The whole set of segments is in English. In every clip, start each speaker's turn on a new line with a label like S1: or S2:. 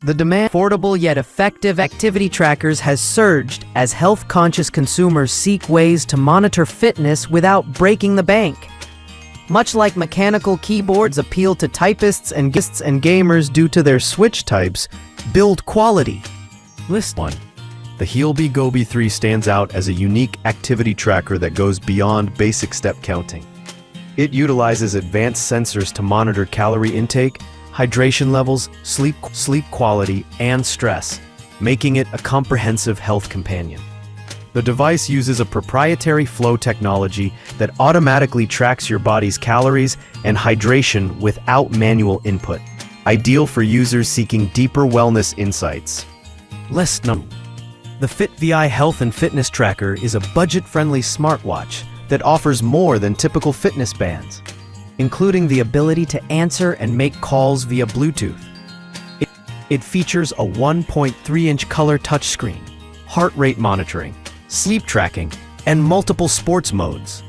S1: The demand for affordable yet effective activity trackers has surged as health-conscious consumers seek ways to monitor fitness without breaking the bank. Much like mechanical keyboards appeal to typists and gamers due to their switch types, build quality. List 1. The HEALBE GoBe3 stands out as a unique activity tracker that goes beyond basic step counting. It utilizes advanced sensors to monitor calorie intake, hydration levels, sleep quality, and stress, making it a comprehensive health companion. The device uses a proprietary flow technology that automatically tracks your body's calories and hydration without manual input, ideal for users seeking deeper wellness insights. List 2. The FITVII Health and Fitness Tracker is a budget-friendly smartwatch that offers more than typical fitness bands, including the ability to answer and make calls via Bluetooth. It features a 1.3-inch color touchscreen, heart rate monitoring, sleep tracking, and multiple sports modes.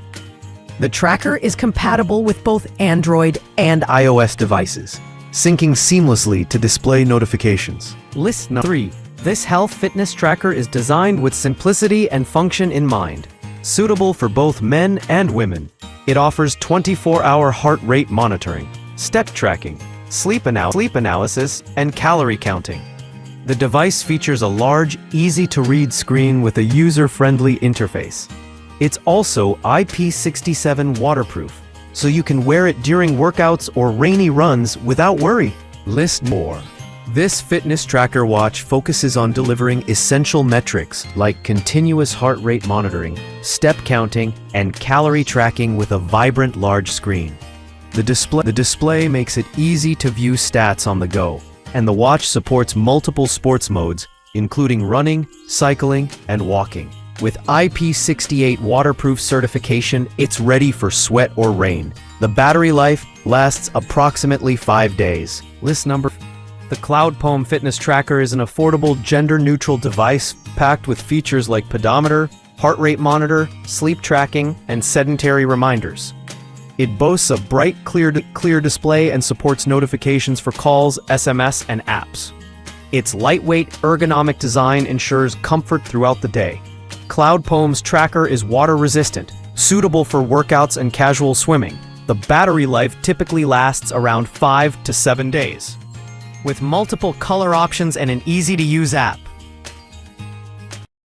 S1: The tracker is compatible with both Android and iOS devices, syncing seamlessly to display notifications. List 3. This health fitness tracker is designed with simplicity and function in mind, suitable for both men and women. It offers 24-hour heart rate monitoring, step tracking, sleep analysis, and calorie counting. The device features a large, easy-to-read screen with a user-friendly interface. It's also IP67 waterproof, so you can wear it during workouts or rainy runs without worry. List more. This fitness tracker watch focuses on delivering essential metrics like continuous heart rate monitoring, step counting, and calorie tracking with a vibrant large screen. The display makes it easy to view stats on the go, and the watch supports multiple sports modes, including running, cycling, and walking. With IP68 waterproof certification, it's ready for sweat or rain. The battery life lasts approximately 5 days. List number. The Cloudpoem fitness tracker is an affordable, gender-neutral device packed with features like pedometer, heart rate monitor, sleep tracking, and sedentary reminders. It boasts a bright, clear display and supports notifications for calls, SMS, and apps. Its lightweight, ergonomic design ensures comfort throughout the day. Cloudpoem's tracker is water-resistant, suitable for workouts and casual swimming. The battery life typically lasts around 5 to 7 days. With multiple color options and an easy-to-use app,